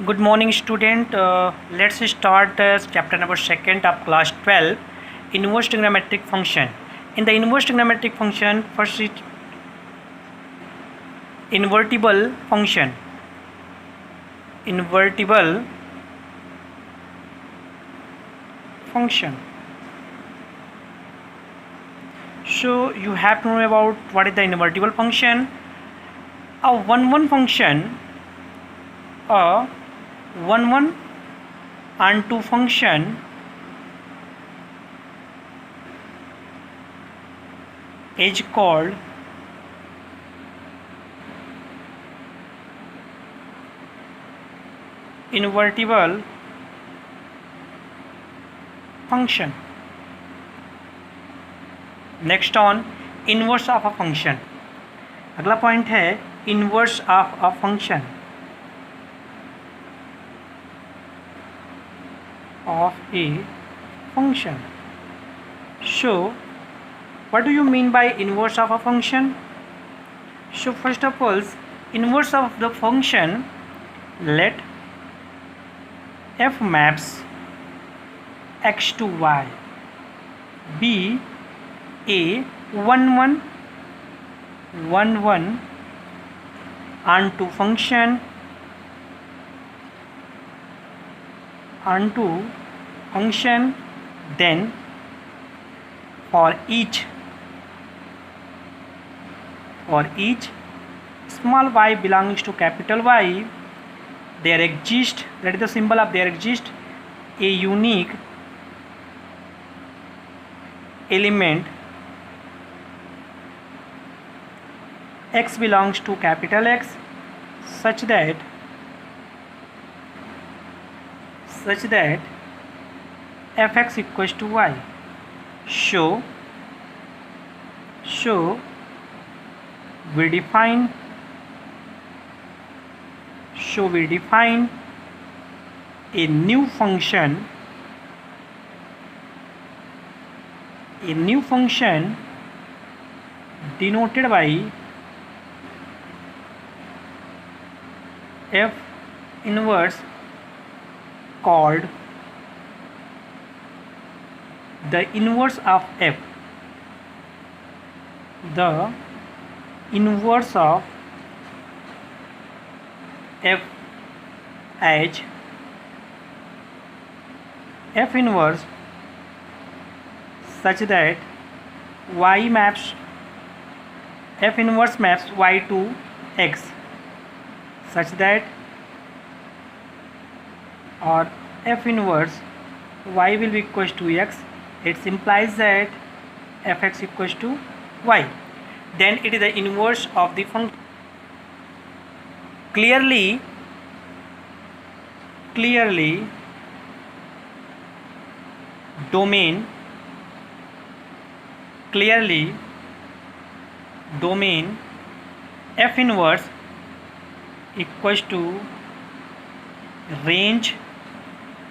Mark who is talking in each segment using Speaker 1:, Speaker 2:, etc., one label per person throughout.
Speaker 1: Good morning, student. Let's start chapter number second of class 12, inverse trigonometric function. In the inverse trigonometric function, first is invertible function. Invertible function. So you have to know about what is the invertible function. A one function, a one and two function is called invertible function. Next on inverse of a function. अगला point है inverse of a function. Of a function. So what do you mean by inverse of a function? So first of all, inverse of the function, let f maps x to y be a 1 1 onto function then for each small y belongs to capital Y, there exists, that is the symbol of there exists, a unique element x belongs to capital X such that fx equals to y. So we define a new function denoted by f inverse called the inverse of f. The inverse of f as f inverse such that y maps f inverse maps y to x such that, or f inverse y will be equals to x, it implies that fx equals to y, then it is the inverse of the function. Clearly domain f inverse equals to range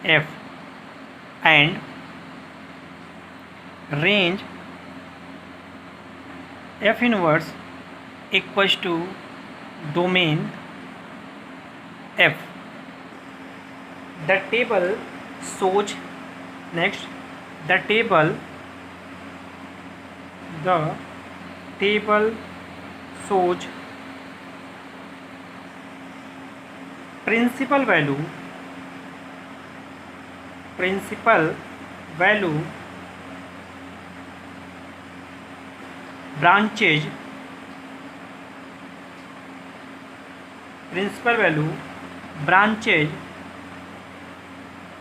Speaker 1: f and range f inverse equals to domain f. The table shows next the table shows principal value branches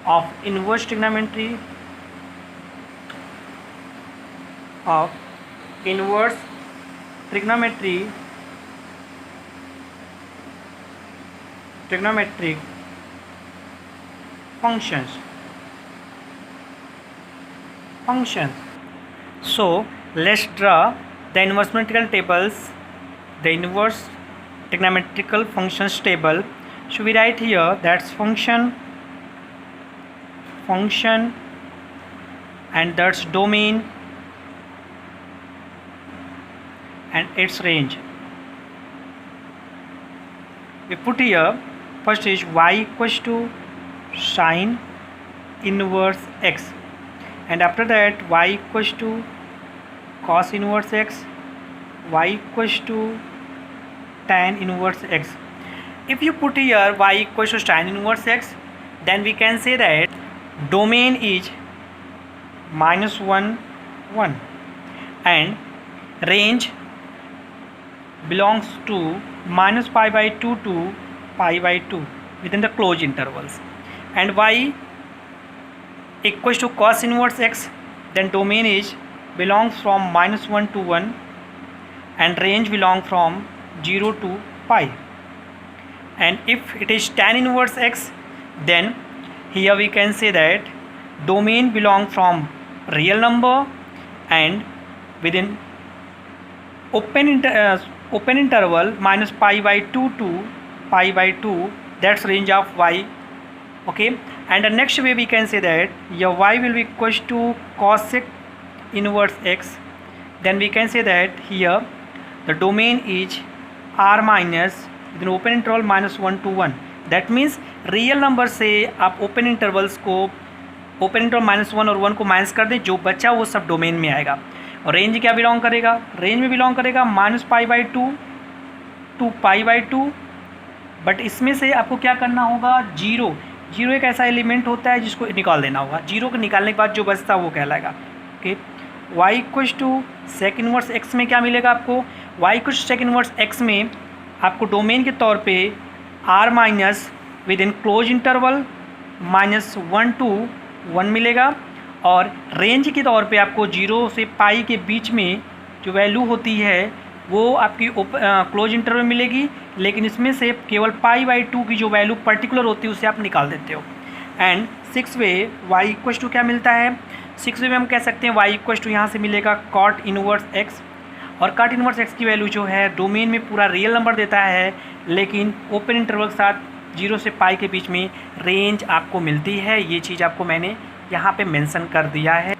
Speaker 1: of inverse trigonometry trigonometric functions. So let's draw the inverse trigonometrical tables, the inverse trigonometrical functions table. So we write here that's function and that's domain and its range. We put here first is y equals to sine inverse x, and after that y equals to cos inverse x, y equals to tan inverse x. If you put here y equals to tan inverse x, then we can say that domain is -1 1 and range belongs to -π/2 to π/2 within the closed intervals, and y equals to cos inverse x, then domain is belongs from -1 to 1 and range belong from 0 to pi. And if it is tan inverse x, then here we can say that domain belong from real number and within open interval -π/2 to π/2, that's range of y. Okay, and the next way we can say that your y will be equals to cosec inverse x, then we can say that here the domain is r minus within open interval -1 to 1. that means real number से आप open intervals को, open interval -1 और 1 को minus कर दें, जो बचा वो सब डोमेन में आएगा. और रेंज क्या बिलोंग करेगा, रेंज में बिलोंग करेगा -π/2 टू π/2. बट इसमें से आपको क्या करना होगा, जीरो एक ऐसा एलिमेंट होता है जिसको निकाल देना होगा. जीरो को निकालने के बाद जो बचता है वो कहलाएगा. Okay, y equals to sec inverse x में क्या मिलेगा आपको, y equals to sec inverse x में आपको डोमेन के तौर पे r minus within closed interval -1 to 1 मिलेगा, और रेंज के तौर पे आपको 0 से पाई के बीच में जो वैल्यू होती है वो आपकी क्लोज इंटरवल में मिलेगी, लेकिन इसमें से केवल π/2 की जो वैल्यू पर्टिकुलर होती है उसे आप निकाल देते हो. एंड 6 वे y इक्वल्स टू क्या मिलता है, 6 वे में हम कह सकते हैं y इक्वल्स टू यहाँ से मिलेगा कॉट इनवर्स x, और कॉट इनवर्स x की वैल्यू जो है डोमेन में पूरा रियल नंबर देता है, लेकिन ओपन इंटरवल के साथ 0 से पाई के बीच में रेंज आपको मिलती है. ये चीज़ आपको मैंने यहाँ पे मेंशन कर दिया है.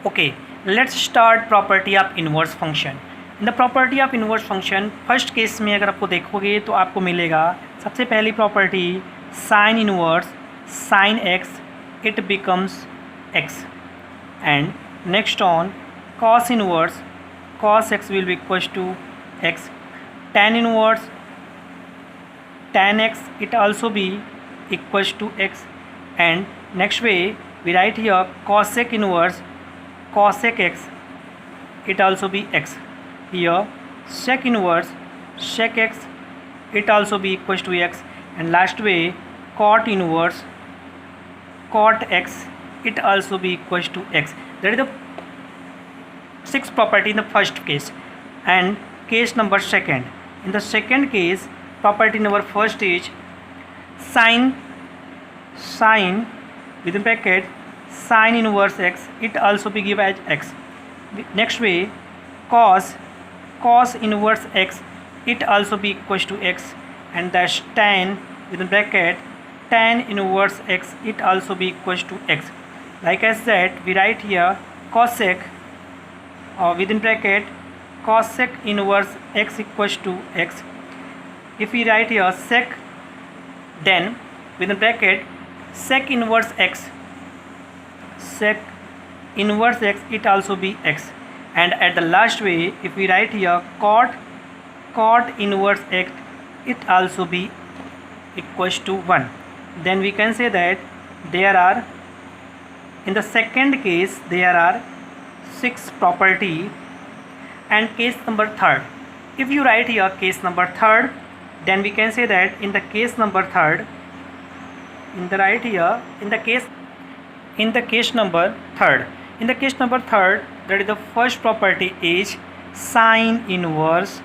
Speaker 1: Okay, let's start property of inverse function. In the property of inverse function first case में अगर आपको देखोगे तो आपको मिलेगा सबसे पहली property sine inverse sine x it becomes x, and next on cos inverse cos x will be equals to x, tan inverse tan x it also be equals to x, and next way we write here cosec inverse cosec x it also be x. Here sec inverse sec x it also be equals to x, and last way cot inverse cot x it also be equals to x. That is the sixth property in the first case. And case number second, in the second case property number first is sine within bracket sine inverse x it also be given as x. Next way cos inverse x it also be equals to x, and thus tan within bracket tan inverse x it also be equals to x. Like I said, we write here cosec within bracket cosec inverse x equals to x. If we write here sec, then within bracket sec inverse x it also be x, and at the last way if we write here cot inverse x it also be equals to 1. Then we can say that there are, in the second case there are 6 property. And case number third, if you write here case number third, then we can say that in the case number third, in the case number third, that is the first property is sine inverse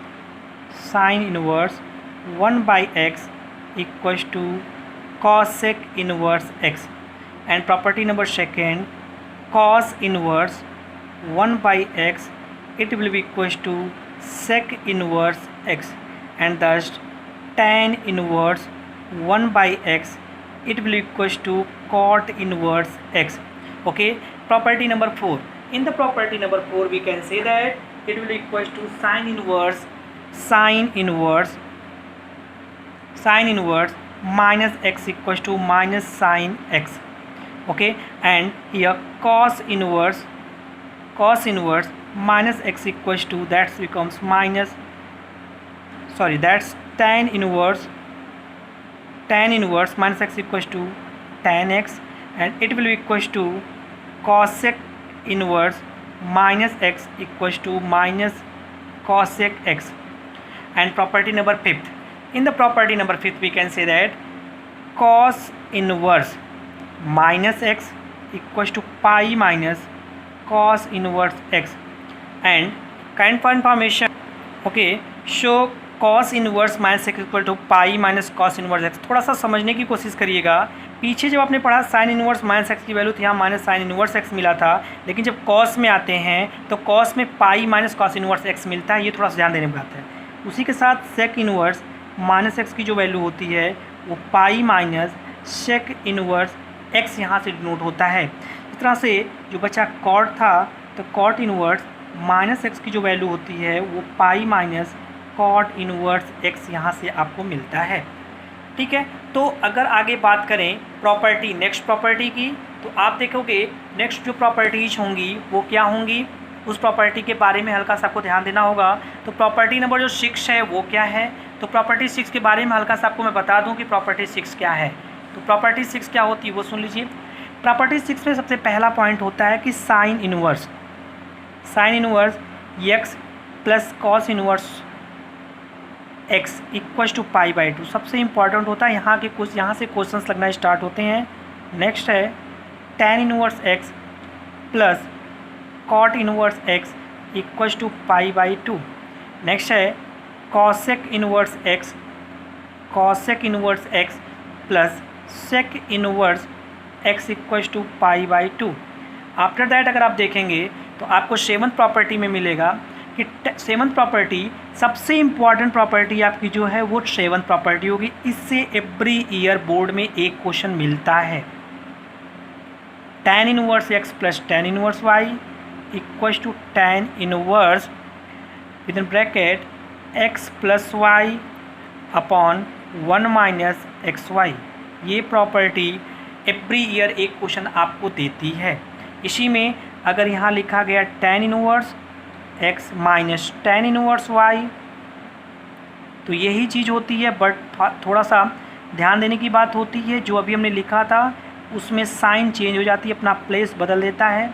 Speaker 1: 1 by x equals to cosec inverse x, and property number second cos inverse 1 by x it will be equals to sec inverse x, and thus tan inverse 1 by x it will be equals to cot inverse x. Okay, property number 4, in the property number 4 we can say that it will be equals to sine inverse sine inverse minus x equals to minus sin x. Okay, and here cos inverse minus x equals to, that becomes minus, sorry, that's tan inverse minus x equals to tan x, and it will be equals to cosec inverse minus x equals to minus cosec x. And property number 5th, in the property number 5th we can say that cos inverse minus x equals to pi minus cos inverse x. and kind for information, okay, show cos inverse minus x equal to pi minus cos inverse x. थोड़ा सा समझने की कोशिश करिएगा, पीछे जब आपने पढ़ा साइन इनवर्स माइनस एक्स की वैल्यू थी, यहाँ माइनस साइन इनवर्स एक्स मिला था, लेकिन जब कॉस में आते हैं तो कॉस में pi minus cos inverse x मिलता है, ये थोड़ा सा ध्यान देने की बात है। उसी के साथ सेक इनवर्स माइनस एक्स की जो वैल्यू होती है वो pi minus sec inverse x यहाँ से डिनोट होता है। इस तरह से जो बचा कॉट था, तो कॉट इनवर्स माइनस एक्स की जो वैल्यू होती है वो pi minus cot inverse x यहाँ से आपको मिलता है। ठीक है, तो अगर आगे बात करें प्रॉपर्टी, नेक्स्ट प्रॉपर्टी की, तो आप देखोगे नेक्स्ट जो प्रॉपर्टीज होंगी वो क्या होंगी, उस प्रॉपर्टी के बारे में हल्का सा आपको ध्यान देना होगा। तो प्रॉपर्टी नंबर जो 6 है वो क्या है, तो प्रॉपर्टी 6 के बारे में हल्का सा आपको मैं बता दूं कि प्रॉपर्टी 6 क्या है। तो प्रॉपर्टी 6 क्या होती है वो सुन लीजिए। प्रॉपर्टी 6 में सबसे पहला पॉइंट होता है कि sine inverse x plus cos inverse x equals to pi by 2 सबसे इम्पॉर्टेंट होता है। यहाँ से क्वेश्चंस लगना स्टार्ट होते हैं। नेक्स्ट है tan inverse x plus cot inverse x equals to pi by 2। Next है cosec inverse x plus sec inverse x equals to pi by 2। After that अगर आप देखेंगे तो आपको 7th प्रॉपर्टी में मिलेगा कि 7th प्रॉपर्टी सबसे इम्पॉर्टेंट प्रॉपर्टी आपकी जो है वो 7th प्रॉपर्टी होगी। इससे एवरी ईयर बोर्ड में एक क्वेश्चन मिलता है। tan inverse x plus tan inverse y equals to tan inverse within bracket x plus y upon 1 minus x y. ये प्रॉपर्टी एवरी ईयर एक क्वेश्चन आपको देती है। इसी में अगर यहाँ लिखा गया tan inverse x minus tan inverse y, तो यही चीज़ होती है, बट थोड़ा सा ध्यान देने की बात होती है। जो अभी हमने लिखा था उसमें साइन चेंज हो जाती है, अपना प्लेस बदल देता है।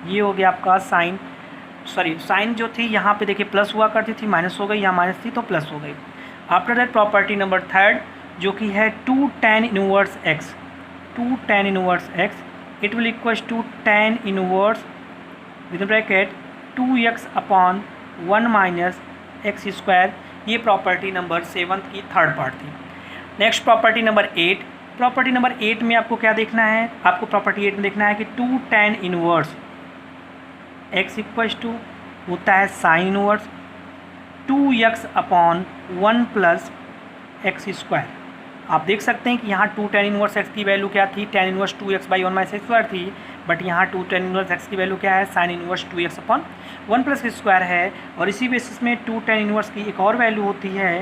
Speaker 1: ये हो गया आपका साइन जो थी यहाँ पे देखिए प्लस हुआ करती थी, माइनस हो गई, यहाँ माइनस थी तो प्लस हो गई। आफ्टर दैट प्रॉपर्टी नंबर 3 जो कि है 2 tan inverse x it will equals to tan inverse with bracket 2x upon 1 minus x square. ये प्रॉपर्टी नंबर 7th की 3rd पार्ट थी। Next property number 8। Property number 8 में आपको क्या देखना है, आपको प्रॉपर्टी 8 में देखना है कि 2 tan inverse x equals to होता है sine inverse 2x upon 1 plus x square. आप देख सकते हैं कि यहाँ 2 tan इनवर्स एक्स की वैल्यू क्या थी, tan inverse 2x by 1 minus x square थी, बट यहाँ 2 tan इनवर्स एक्स की वैल्यू क्या है, sine inverse 2x upon 1 plus x square है। और इसी बेसिस में 2 tan इनवर्स की एक और वैल्यू होती है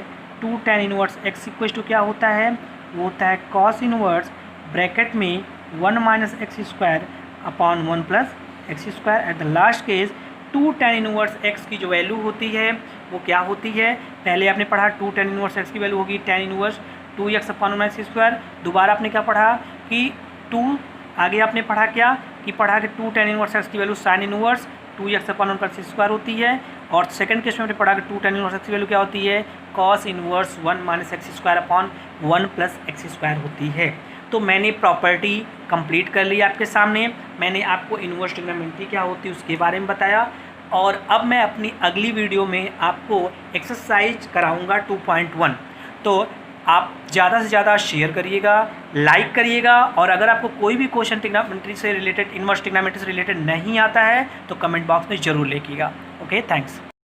Speaker 1: 2 tan inverse x equals to क्या होता है, वो होता है कॉस इनवर्स ब्रैकेट में 1 minus x square upon 1 plus x square. At the last case 2 tan inverse x की जो वैल्यू होती है वो क्या होती है, पहले आपने पढ़ा 2 tan इनवर्स एक्स की वैल्यू होगी tan inverse 2x upon 1 minus square. दोबारा आपने क्या पढ़ा कि 2 आगे आपने पढ़ा क्या कि 2 tan इनवर्स एक्स की value sign inverse 2x upon 1 plus square होती है। और सेकंड केस में आपने पढ़ा कि 2 tan इनवर्स एक्स की वैल्यू क्या होती है, cos inverse 1 minus x square upon 1 plus x square होती है। तो मैंने प्रॉपर्टी कंप्लीट कर ली आपके सामने, मैंने आपको इनवर्स ट्रिग्नोमेट्री क्या होती है उसके बारे में बताया। और अब मैं अपनी अगली वीडियो में आपको एक्सरसाइज कराऊंगा 2.1। तो आप ज़्यादा से ज़्यादा शेयर करिएगा, लाइक करिएगा, और अगर आपको कोई भी क्वेश्चन ट्रिग्नोमेट्री से रिलेटेड, इनवर्स ट्रिग्नोमेट्री से रिलेटेड नहीं आता है तो कमेंट बॉक्स में ज़रूर लिखिएगा। Okay, thanks.